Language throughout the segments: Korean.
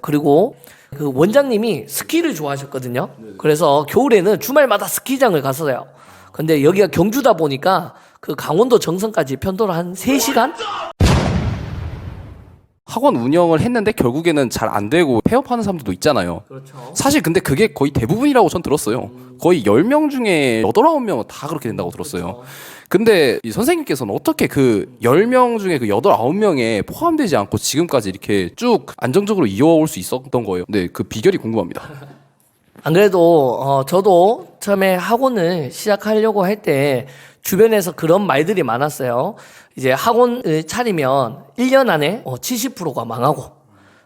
그리고 그 원장님이 스키를 좋아하셨거든요. 그래서 겨울에는 주말마다 스키장을 갔어요. 근데 여기가 경주다 보니까 그 강원도 정선까지 편도로 한 3시간? 학원 운영을 했는데 결국에는 잘 안 되고 폐업하는 사람들도 있잖아요. 그렇죠. 사실 근데 그게 거의 대부분이라고 전 들었어요. 거의 10명 중에 8, 9명은 다 그렇게 된다고 들었어요. 근데 이 선생님께서는 어떻게 그 10명 중에 그 8, 9명에 포함되지 않고 지금까지 이렇게 쭉 안정적으로 이어올 수 있었던 거예요? 네, 그 비결이 궁금합니다. 안 그래도 저도 처음에 학원을 시작하려고 할 때 주변에서 그런 말들이 많았어요. 이제 학원을 차리면 1년 안에 70%가 망하고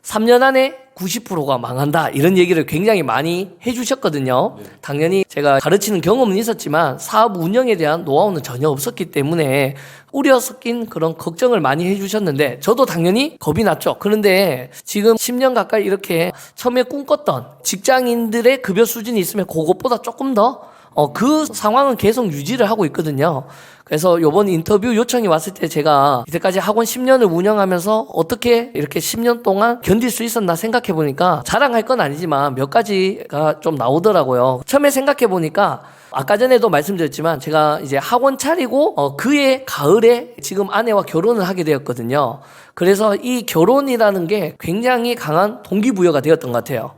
3년 안에 90%가 망한다, 이런 얘기를 굉장히 많이 해주셨거든요. 당연히 제가 가르치는 경험은 있었지만 사업 운영에 대한 노하우는 전혀 없었기 때문에 우려 섞인 그런 걱정을 많이 해주셨는데 저도 당연히 겁이 났죠. 그런데 지금 10년 가까이 이렇게 처음에 꿈꿨던 직장인들의 급여 수준이 있으면 그것보다 조금 더 그 상황은 계속 유지를 하고 있거든요. 그래서 이번 인터뷰 요청이 왔을 때 제가 이때까지 학원 10년을 운영하면서 어떻게 이렇게 10년 동안 견딜 수 있었나 생각해 보니까 자랑할 건 아니지만 몇 가지가 좀 나오더라고요. 처음에 생각해 보니까 아까 전에도 말씀드렸지만 제가 이제 학원 차리고 그해 가을에 지금 아내와 결혼을 하게 되었거든요. 그래서 이 결혼이라는 게 굉장히 강한 동기부여가 되었던 것 같아요.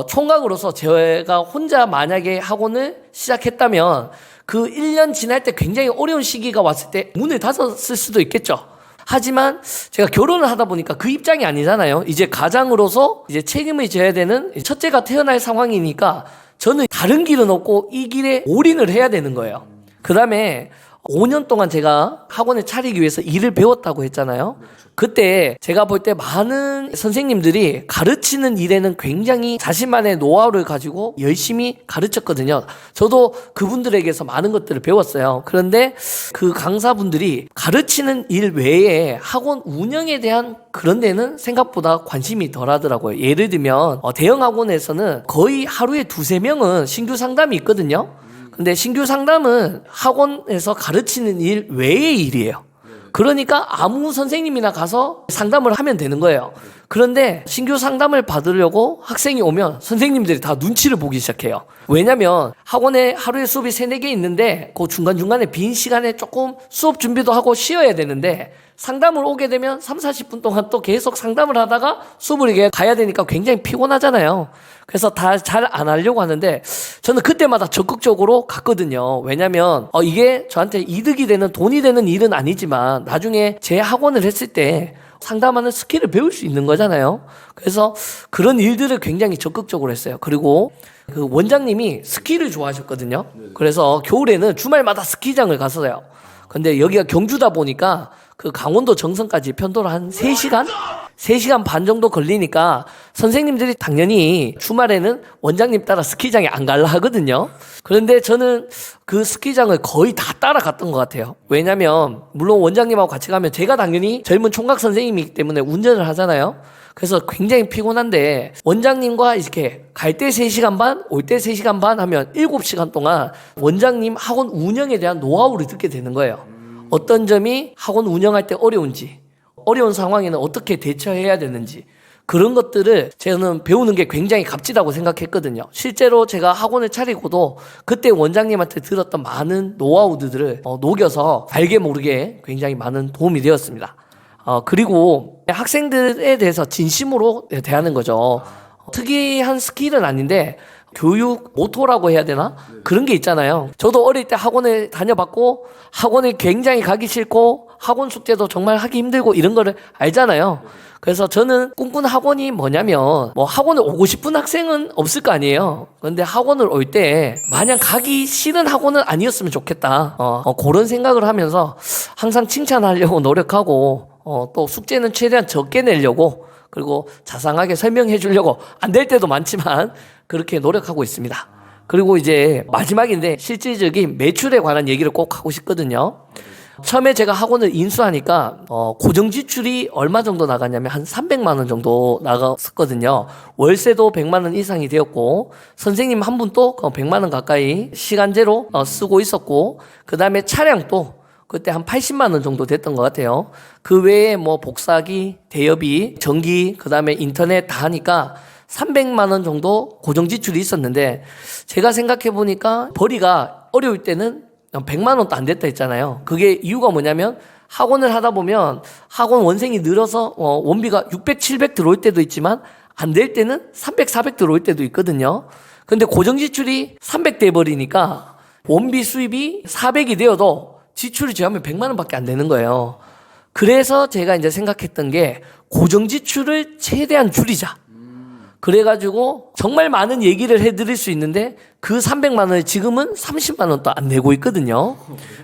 총각으로서 제가 혼자 만약에 학원을 시작했다면 그 1년 지날 때 굉장히 어려운 시기가 왔을 때 문을 닫았을 수도 있겠죠. 하지만 제가 결혼을 하다 보니까 그 입장이 아니잖아요. 이제 가장으로서 이제 책임을 져야 되는 첫째가 태어날 상황이니까 저는 다른 길은 없고 이 길에 올인을 해야 되는 거예요. 그 다음에 5년 동안 제가 학원을 차리기 위해서 일을 배웠다고 했잖아요. 그때 제가 볼 때 많은 선생님들이 가르치는 일에는 굉장히 자신만의 노하우를 가지고 열심히 가르쳤거든요. 저도 그분들에게서 많은 것들을 배웠어요. 그런데 그 강사분들이 가르치는 일 외에 학원 운영에 대한 그런 데는 생각보다 관심이 덜 하더라고요. 예를 들면 대형 학원에서는 거의 하루에 2-3명은 신규 상담이 있거든요. 근데 신규 상담은 학원에서 가르치는 일 외의 일이에요. 그러니까 아무 선생님이나 가서 상담을 하면 되는 거예요. 그런데 신규 상담을 받으려고 학생이 오면 선생님들이 다 눈치를 보기 시작해요. 왜냐면 학원에 하루에 수업이 3-4개 있는데 그 중간중간에 빈 시간에 조금 수업 준비도 하고 쉬어야 되는데 상담을 오게 되면 30-40분 동안 또 계속 상담을 하다가 수업을 이게 가야 되니까 굉장히 피곤하잖아요. 그래서 다 잘 안 하려고 하는데 저는 그때마다 적극적으로 갔거든요. 왜냐면 이게 저한테 이득이 되는, 돈이 되는 일은 아니지만 나중에 제 학원을 했을 때 상담하는 스킬을 배울 수 있는 거잖아요. 그래서 그런 일들을 굉장히 적극적으로 했어요. 그리고 그 원장님이 스키를 좋아하셨거든요. 그래서 겨울에는 주말마다 스키장을 갔어요. 근데 여기가 경주다 보니까 그 강원도 정선까지 편도로 한 3시간? 3시간 반 정도 걸리니까 선생님들이 당연히 주말에는 원장님 따라 스키장에 안 갈라 하거든요. 그런데 저는 그 스키장을 거의 다 따라갔던 것 같아요. 왜냐면 물론 원장님하고 같이 가면 제가 당연히 젊은 총각 선생님이기 때문에 운전을 하잖아요. 그래서 굉장히 피곤한데 원장님과 이렇게 갈 때 3시간 반, 올 때 3시간 반 하면 7시간 동안 원장님 학원 운영에 대한 노하우를 듣게 되는 거예요. 어떤 점이 학원 운영할 때 어려운지, 어려운 상황에는 어떻게 대처해야 되는지, 그런 것들을 저는 배우는 게 굉장히 값지다고 생각했거든요. 실제로 제가 학원을 차리고도 그때 원장님한테 들었던 많은 노하우들을 녹여서 알게 모르게 굉장히 많은 도움이 되었습니다. 그리고 학생들에 대해서 진심으로 대하는 거죠. 특이한 스킬은 아닌데 교육 모토라고 해야 되나? 그런 게 있잖아요. 저도 어릴 때 학원을 다녀봤고 학원을 굉장히 가기 싫고 학원 숙제도 정말 하기 힘들고 이런 거를 알잖아요. 그래서 저는 꿈꾸는 학원이 뭐냐면 학원을 오고 싶은 학생은 없을 거 아니에요. 그런데 학원을 올 때 마냥 가기 싫은 학원은 아니었으면 좋겠다. 그런 생각을 하면서 항상 칭찬하려고 노력하고 또 숙제는 최대한 적게 내려고, 그리고 자상하게 설명해 주려고, 안 될 때도 많지만 그렇게 노력하고 있습니다. 그리고 이제 마지막인데 실질적인 매출에 관한 얘기를 꼭 하고 싶거든요. 처음에 제가 학원을 인수하니까 고정 지출이 얼마 정도 나갔냐면 한 300만 원 정도 나갔었거든요. 월세도 100만 원 이상이 되었고 선생님 한 분도 100만 원 가까이 시간제로 쓰고 있었고, 그 다음에 차량도 그때 한 80만 원 정도 됐던 것 같아요. 그 외에 뭐 복사기, 대여비, 전기, 그다음에 인터넷 다 하니까 300만 원 정도 고정 지출이 있었는데 제가 생각해 보니까 벌이가 어려울 때는 100만 원도 안 됐다 했잖아요. 그게 이유가 뭐냐면 학원을 하다 보면 학원 원생이 늘어서 원비가 600, 700 들어올 때도 있지만 안 될 때는 300, 400 들어올 때도 있거든요. 근데 고정 지출이 300 돼 버리니까 원비 수입이 400이 되어도 지출을 제하면 100만 원밖에 안 되는 거예요. 그래서 제가 이제 생각했던 게 고정 지출을 최대한 줄이자. 그래가지고 정말 많은 얘기를 해드릴 수 있는데 그 300만 원을 지금은 30만 원도 안 내고 있거든요.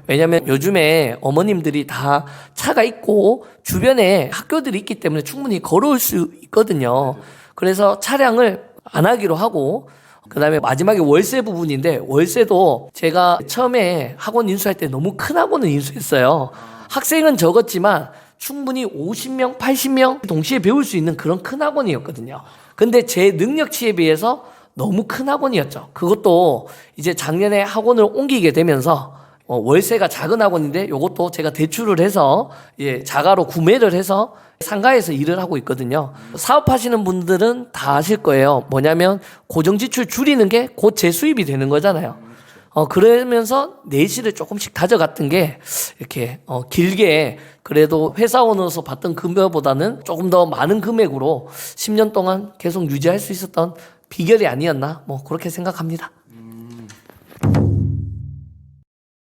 왜냐하면 요즘에 어머님들이 다 차가 있고 주변에 학교들이 있기 때문에 충분히 걸어올 수 있거든요. 그래서 차량을 안 하기로 하고 그 다음에 마지막에 월세 부분인데 월세도 제가 처음에 학원 인수할 때 너무 큰 학원을 인수했어요. 학생은 적었지만 충분히 50명, 80명 동시에 배울 수 있는 그런 큰 학원이었거든요. 근데 제 능력치에 비해서 너무 큰 학원이었죠. 그것도 이제 작년에 학원을 옮기게 되면서 월세가 작은 학원인데 이것도 제가 대출을 해서 자가로 구매를 해서 상가에서 일을 하고 있거든요. 사업하시는 분들은 다 아실 거예요. 뭐냐면 고정 지출 줄이는 게 곧 제 수입이 되는 거잖아요. 그러면서 내실을 조금씩 다져갔던 게 이렇게 길게 그래도 회사원으로서 받던 금액보다는 조금 더 많은 금액으로 10년 동안 계속 유지할 수 있었던 비결이 아니었나 뭐 그렇게 생각합니다.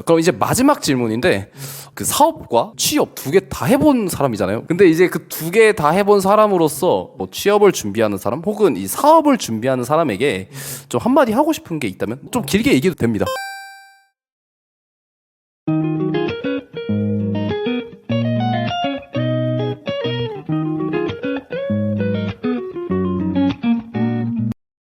그럼 이제 마지막 질문인데 그 사업과 취업 두 개 다 해본 사람이잖아요. 근데 이제 그 두 개 다 해본 사람으로서 뭐 취업을 준비하는 사람 혹은 이 사업을 준비하는 사람에게 좀 한마디 하고 싶은 게 있다면 좀 길게 얘기해도 됩니다.